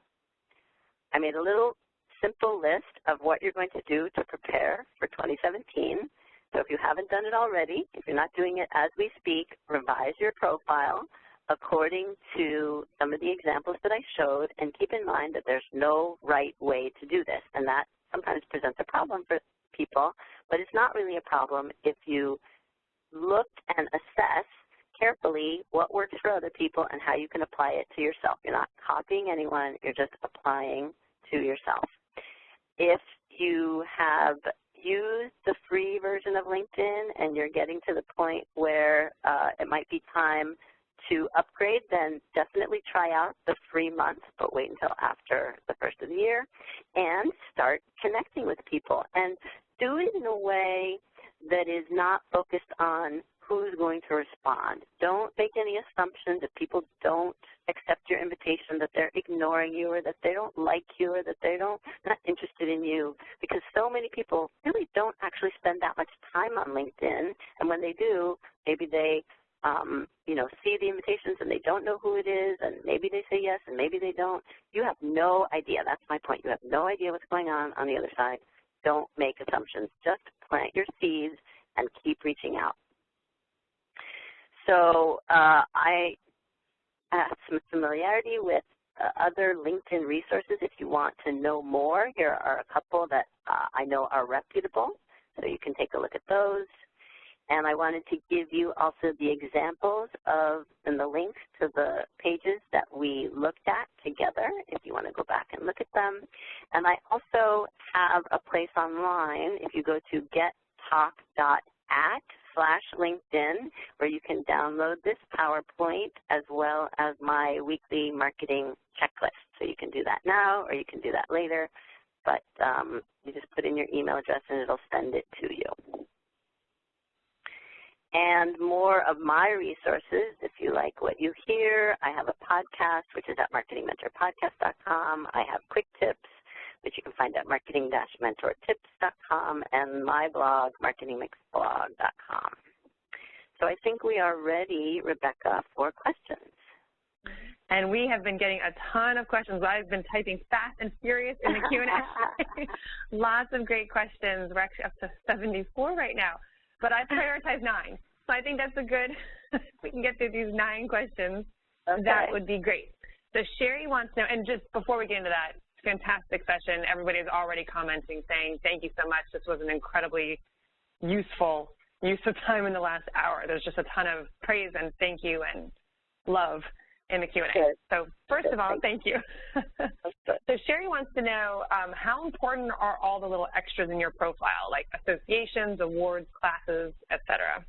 I made a little simple list of what you're going to do to prepare for 2017. So if you haven't done it already, if you're not doing it as we speak, revise your profile according to some of the examples that I showed, and keep in mind that there's no right way to do this, and that sometimes presents a problem for people, but it's not really a problem if you look and assess carefully what works for other people and how you can apply it to yourself. You're not copying anyone, you're just applying to yourself. If you have used the free version of LinkedIn and you're getting to the point where it might be time to upgrade, then definitely try out the free month, but wait until after the first of the year and start connecting with people. And do it in a way that is not focused on who's going to respond. Don't make any assumptions if people don't accept your invitation, that they're ignoring you or that they don't like you or that they're not interested in you, because so many people really don't actually spend that much time on LinkedIn, and when they do, maybe they see the invitations and they don't know who it is, and maybe they say yes and maybe they don't. You have no idea. That's my point. You have no idea what's going on the other side. Don't make assumptions. Just plant your seeds and keep reaching out. So I have some familiarity with other LinkedIn resources. If you want to know more, here are a couple that I know are reputable, so you can take a look at those. And I wanted to give you also the examples of and the links to the pages that we looked at together if you want to go back and look at them. And I also have a place online, if you go to gettalk.at/LinkedIn, where you can download this PowerPoint as well as my weekly marketing checklist. So you can do that now or you can do that later, but you just put in your email address and it'll send it to you. And more of my resources, if you like what you hear, I have a podcast, which is at marketingmentorpodcast.com. I have quick tips, which you can find at marketing-mentortips.com, and my blog, marketingmixblog.com. So I think we are ready, Rebecca, for questions. And we have been getting a ton of questions. I've been typing fast and furious in the Q&A. Lots of great questions. We're actually up to 74 right now. But I prioritize 9. So I think that's a good, if we can get through these 9 questions, okay, that would be great. So Sherry wants to know, and just before we get into that, fantastic session. Everybody is already commenting, saying thank you so much. This was an incredibly useful use of time in the last hour. There's just a ton of praise and thank you and love in the Q&A. Good. So first of all, thank you. Good. So Sherry wants to know, how important are all the little extras in your profile, like associations, awards, classes, et cetera?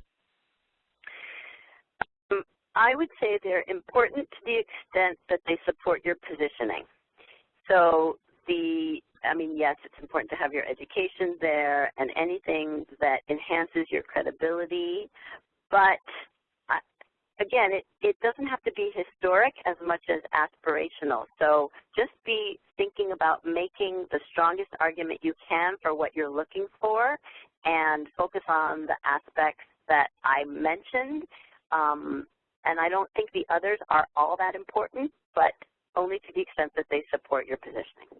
I would say they're important to the extent that they support your positioning. So yes, it's important to have your education there and anything that enhances your credibility, but again, it doesn't have to be historic as much as aspirational. So just be thinking about making the strongest argument you can for what you're looking for and focus on the aspects that I mentioned. And I don't think the others are all that important, but only to the extent that they support your positioning.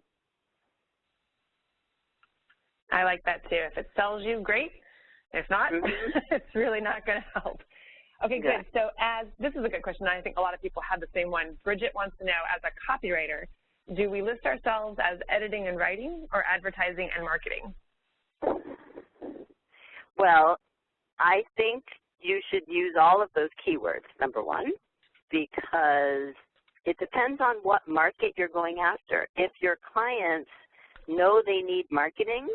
I like that too. If it sells you, great. If not, it's really not going to help. Okay, good. So this is a good question. I think a lot of people have the same one. Bridget wants to know, as a copywriter, do we list ourselves as editing and writing or advertising and marketing? Well, I think you should use all of those keywords, number one, because it depends on what market you're going after. If your clients know they need marketing,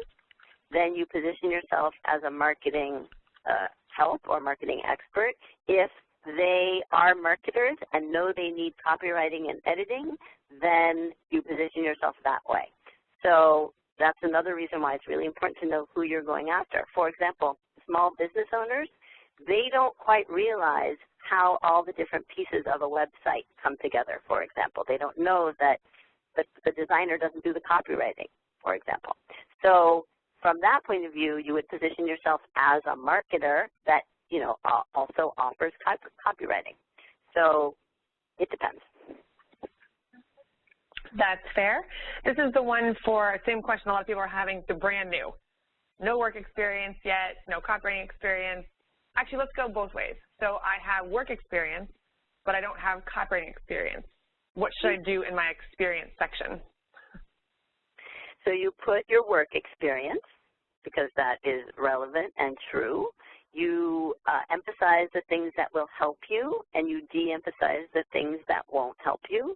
then you position yourself as a marketing help or marketing expert. If they are marketers and know they need copywriting and editing, then you position yourself that way. So that's another reason why it's really important to know who you're going after. For example, small business owners, they don't quite realize how all the different pieces of a website come together, for example. They don't know that the designer doesn't do the copywriting, for example. So from that point of view, you would position yourself as a marketer that, also offers copywriting. So it depends. That's fair. This is the one for, same question a lot of people are having, the brand new. No work experience yet, no copywriting experience. Actually, let's go both ways. So I have work experience, but I don't have copywriting experience. What should I do in my experience section? So you put your work experience, because that is relevant and true. You emphasize the things that will help you, and you de-emphasize the things that won't help you.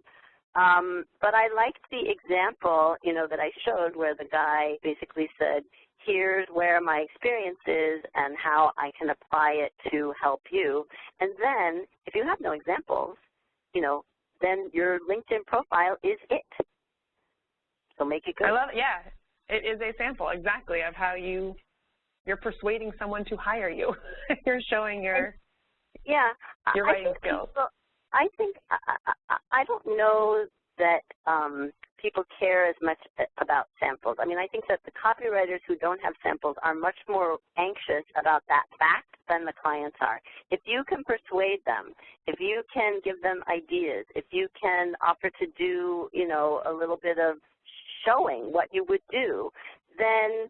But I liked the example, that I showed where the guy basically said, here's where my experience is and how I can apply it to help you. And then if you have no examples, then your LinkedIn profile is it. So make it good. I love it. Yeah, it is a sample, exactly, of how you're persuading someone to hire you. You're showing your writing skills. I think, I don't know that people care as much about samples. I think that the copywriters who don't have samples are much more anxious about that fact than the clients are. If you can persuade them, if you can give them ideas, if you can offer to do, a little bit of showing what you would do, then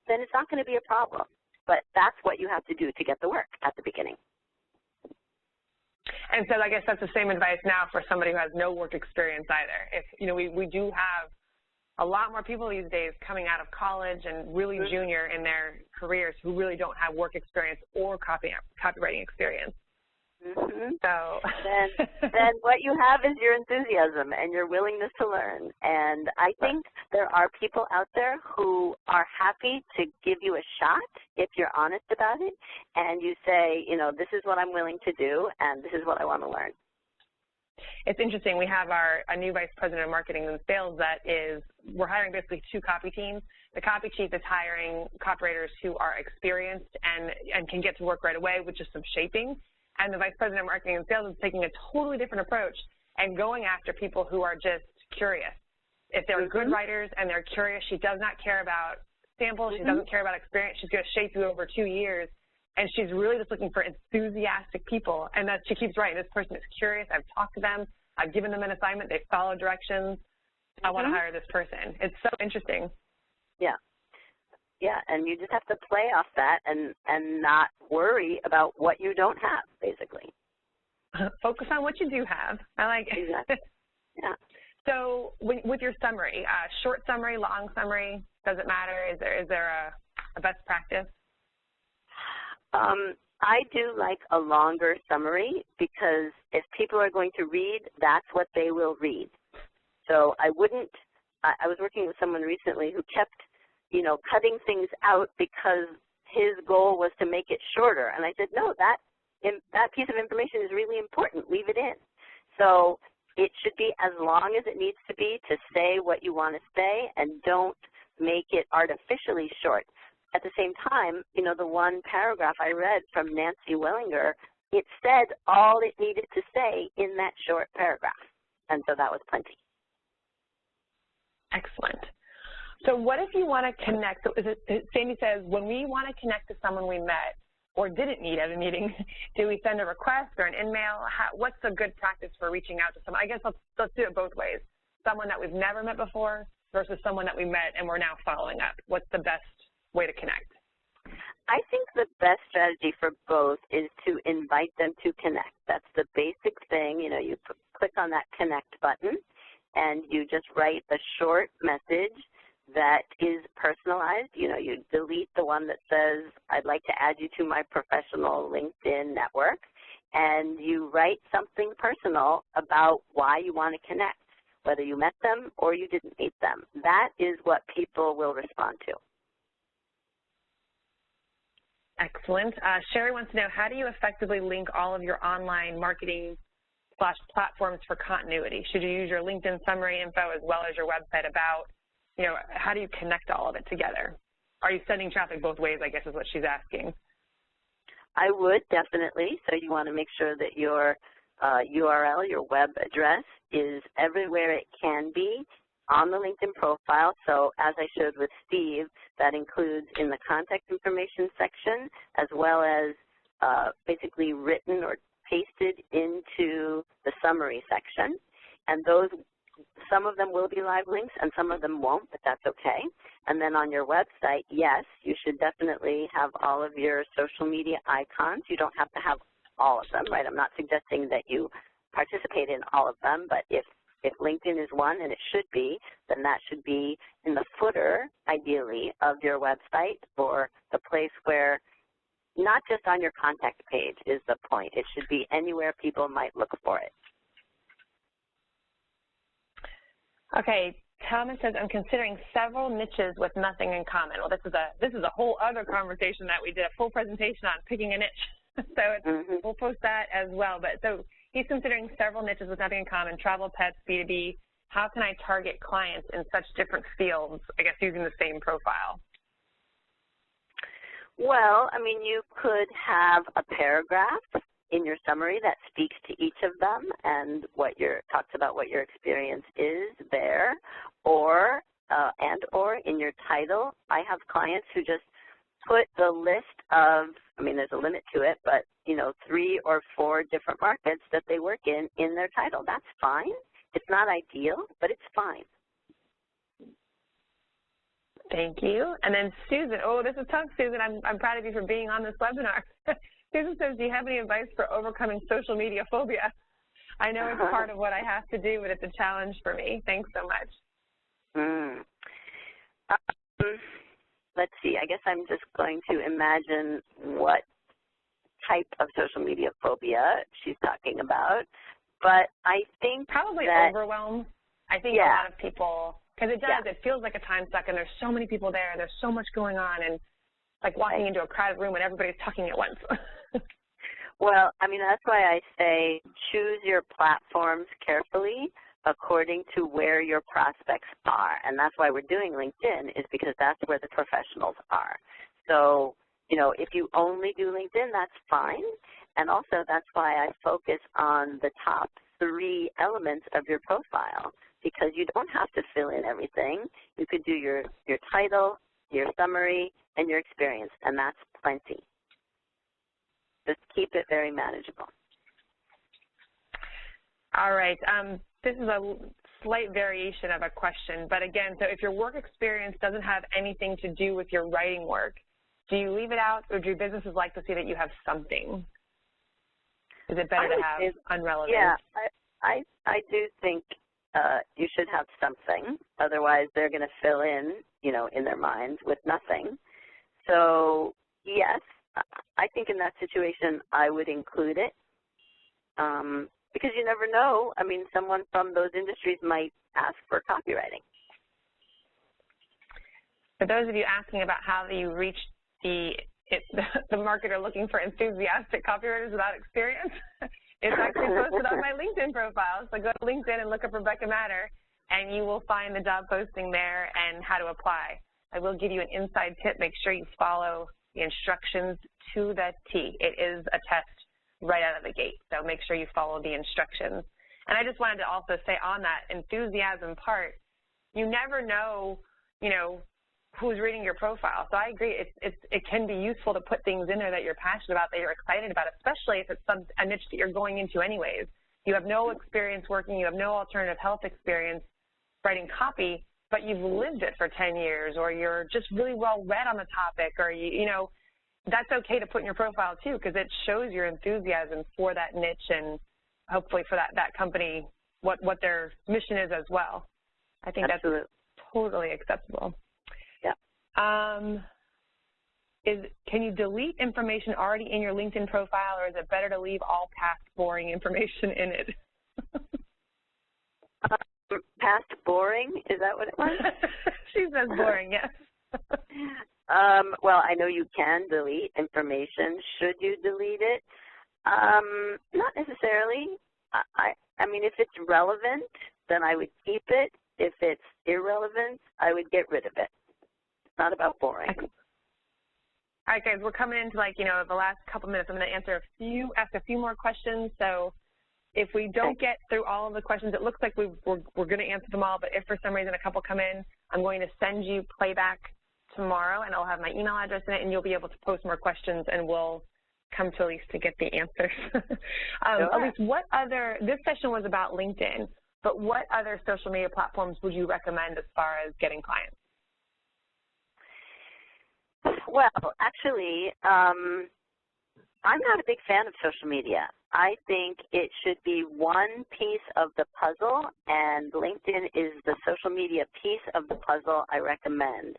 it's not going to be a problem. But that's what you have to do to get the work at the beginning. And so I guess that's the same advice now for somebody who has no work experience either. If, we do have a lot more people these days coming out of college and really junior in their careers who really don't have work experience or copywriting experience. So then what you have is your enthusiasm and your willingness to learn. And I think there are people out there who are happy to give you a shot if you're honest about it, and you say, this is what I'm willing to do, and this is what I want to learn. It's interesting. We have a new vice president of marketing and sales we're hiring basically 2 copy teams. The copy chief is hiring copywriters who are experienced and can get to work right away with just some shaping. And the vice president of marketing and sales is taking a totally different approach and going after people who are just curious. If they're good writers and they're curious, she does not care about samples, she doesn't care about experience, she's going to shape you over 2 years. And she's really just looking for enthusiastic people. And that she keeps writing, this person is curious, I've talked to them, I've given them an assignment, they follow directions, I want to hire this person. It's so interesting. Yeah, and you just have to play off that and not worry about what you don't have, basically. Focus on what you do have. I like it. Exactly. Yeah. So with your summary, short summary, long summary, does it matter? Is there a best practice? I do like a longer summary because if people are going to read, that's what they will read. So I wouldn't, I was working with someone recently who kept, you know, cutting things out because his goal was to make it shorter. And I said, no, that piece of information is really important. Leave it in. So it should be as long as it needs to be to say what you want to say, and don't make it artificially short. At the same time, you know, the one paragraph I read from Nancy Wellinger, it said all it needed to say in that short paragraph. And so that was plenty. Excellent. So what if you want to connect? So Sandy says, when we want to connect to someone we met or didn't meet at a meeting, do we send a request or an in-mail? What's a good practice for reaching out to someone? I guess let's do it both ways. Someone that we've never met before versus someone that we met and we're now following up. What's the best way to connect? I think the best strategy for both is to invite them to connect. That's the basic thing. You know, you click on that connect button and you just write a short message that is personalized. You know, you delete the one that says, I'd like to add you to my professional LinkedIn network, and you write something personal about why you want to connect, whether you met them or you didn't meet them. That is what people will respond to. Excellent. Sherry wants to know, how do you effectively link all of your online marketing /platforms for continuity? Should you use your LinkedIn summary info as well as your website about? You know, how do you connect all of it together? Are you sending traffic both ways, I guess is what she's asking. I would, definitely. So you want to make sure that your URL, your web address, is everywhere it can be on the LinkedIn profile. So as I showed with Steve, that includes in the contact information section as well as basically written or pasted into the summary section. And those, some of them will be live links and some of them won't, but that's okay. And then on your website, yes, you should definitely have all of your social media icons. You don't have to have all of them, right? I'm not suggesting that you participate in all of them, but if LinkedIn is one, and it should be, then that should be in the footer, ideally, of your website, or the place where, not just on your contact page is the point. It should be anywhere people might look for it. Okay, Thomas says, I'm considering several niches with nothing in common. Well, this is a whole other conversation that we did a full presentation on, picking a niche. So we'll post that as well. But so he's considering several niches with nothing in common: travel, pets, B2B. How can I target clients in such different fields, I guess, using the same profile? Well, I mean, you could have a paragraph in your summary that speaks to each of them and talks about what your experience is there, or in your title. I have clients who just put the list of, I mean, there's a limit to it, but, you know, 3 or 4 different markets that they work in their title. That's fine. It's not ideal, but it's fine. Thank you. And then Susan, oh, this is tough, Susan. I'm proud of you for being on this webinar. Susan says, do you have any advice for overcoming social media phobia? I know it's part of what I have to do, but it's a challenge for me. Thanks so much. Let's see. I guess I'm just going to imagine what type of social media phobia she's talking about. But I think probably that, overwhelm. I think a lot of people, because it does, it feels like a time suck, and there's so many people there, there's so much going on, and like walking into a crowded room and everybody's talking at once. Well, I mean, that's why I say choose your platforms carefully according to where your prospects are. And that's why we're doing LinkedIn, is because that's where the professionals are. So, you know, if you only do LinkedIn, that's fine. And also that's why I focus on the top 3 elements of your profile, because you don't have to fill in everything. You could do your title, your summary, and your experience, and that's plenty. Just keep it very manageable. All right. This is a slight variation of a question, but again, so if your work experience doesn't have anything to do with your writing work, do you leave it out, or do businesses like to see that you have something? Is it better to have unrelevant? Yeah, I do think you should have something. Otherwise, they're going to fill in, you know, in their minds with nothing. So, yes, I think in that situation I would include it because you never know. I mean, someone from those industries might ask for copywriting. For those of you asking about how do you reach the marketer looking for enthusiastic copywriters without experience, it's actually posted on my LinkedIn profile. So go to LinkedIn and look up Rebecca Matter, and you will find the job posting there and how to apply. I will give you an inside tip. Make sure you follow the instructions to the T. It is a test right out of the gate, so make sure you follow the instructions. And I just wanted to also say on that enthusiasm part, you never know, who's reading your profile. So I agree, it can be useful to put things in there that you're passionate about, that you're excited about, especially if it's a niche that you're going into anyways. You have no experience working, you have no alternative health experience writing copy, but you've lived it for 10 years, or you're just really well read on the topic, or that's okay to put in your profile too, because it shows your enthusiasm for that niche and hopefully for that company, what their mission is as well. I think Absolutely. That's totally acceptable. Yeah. Can you delete information already in your LinkedIn profile, or is it better to leave all past boring information in it? Past boring, is that what it was? She says boring, yes. Well, I know you can delete information. Should you delete it? Not necessarily. I mean, if it's relevant, then I would keep it. If it's irrelevant, I would get rid of it. It's not about boring. All right, guys, we're coming into the last couple minutes. I'm going to ask a few more questions. So if we don't get through all of the questions, it looks like we're going to answer them all. But if for some reason a couple come in, I'm going to send you playback tomorrow, and I'll have my email address in it, and you'll be able to post more questions, and we'll come to Ilise to get the answers. Ilise, this session was about LinkedIn, but what other social media platforms would you recommend as far as getting clients? Well, actually, I'm not a big fan of social media. I think it should be one piece of the puzzle, and LinkedIn is the social media piece of the puzzle I recommend.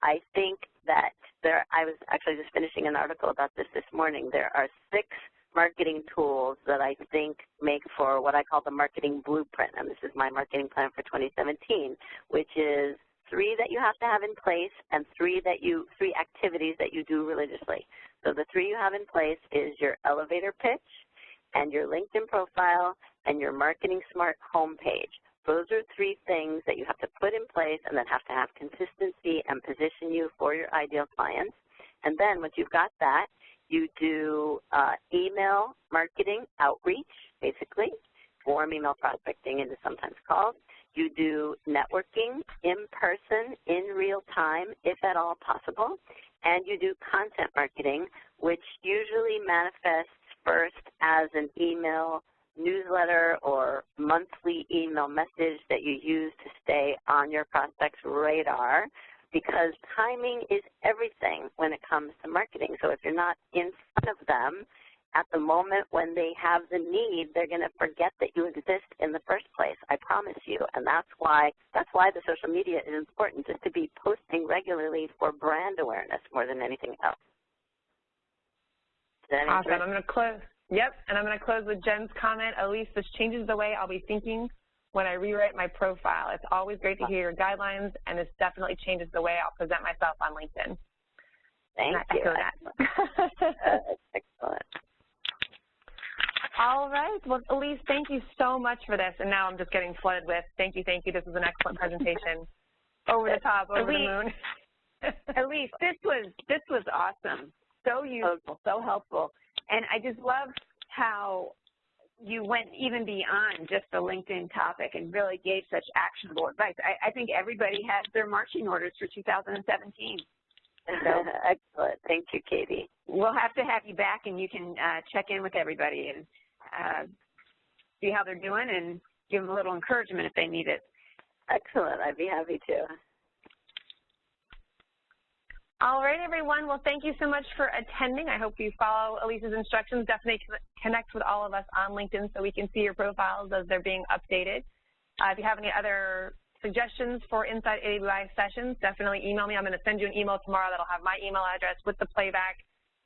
I think that I was actually just finishing an article about this morning. There are 6 marketing tools that I think make for what I call the marketing blueprint, and this is my marketing plan for 2017, which is 3 that you have to have in place and 3 activities that you do religiously. So the 3 you have in place is your elevator pitch and your LinkedIn profile and your Marketing Smart homepage. Those are 3 things that you have to put in place and that have to have consistency and position you for your ideal clients. And then once you've got that, you do email marketing outreach, basically, warm email prospecting into sometimes calls. You do networking in person, in real time, if at all possible. And you do content marketing, which usually manifests first as an email newsletter or monthly email message that you use to stay on your prospect's radar, because timing is everything when it comes to marketing. So if you're not in front of them at the moment when they have the need, they're going to forget that you exist in the first place, I promise you. And that's why the social media is important, just to be posting regularly for brand awareness more than anything else. Awesome. I'm going to close. Yep, and I'm going to close with Jen's comment. Ilise, this changes the way I'll be thinking when I rewrite my profile. It's always great to hear your guidelines, and this definitely changes the way I'll present myself on LinkedIn. Thank you. Echo that. Excellent. All right. Well, Ilise, thank you so much for this. And now I'm just getting flooded with thank you, thank you. This was an excellent presentation. Over the top, over the moon. Ilise, this was awesome. So useful, so helpful. And I just love how you went even beyond just the LinkedIn topic and really gave such actionable advice. I think everybody has their marching orders for 2017. So, excellent. Thank you, Katie. We'll have to have you back, and you can check in with everybody and see how they're doing and give them a little encouragement if they need it. Excellent. I'd be happy to. All right, everyone. Well, thank you so much for attending. I hope you follow Ilise's instructions. Definitely connect with all of us on LinkedIn so we can see your profiles as they're being updated. If you have any other suggestions for Inside AWAI sessions, definitely email me. I'm going to send you an email tomorrow that'll have my email address with the playback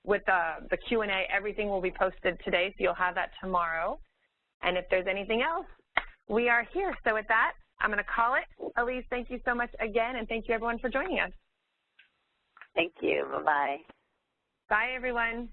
with the Q&A. Everything will be posted today, so you'll have that tomorrow. And if there's anything else, we are here. So with that, I'm going to call it. Ilise, thank you so much again, and thank you, everyone, for joining us. Thank you. Bye-bye. Bye, everyone.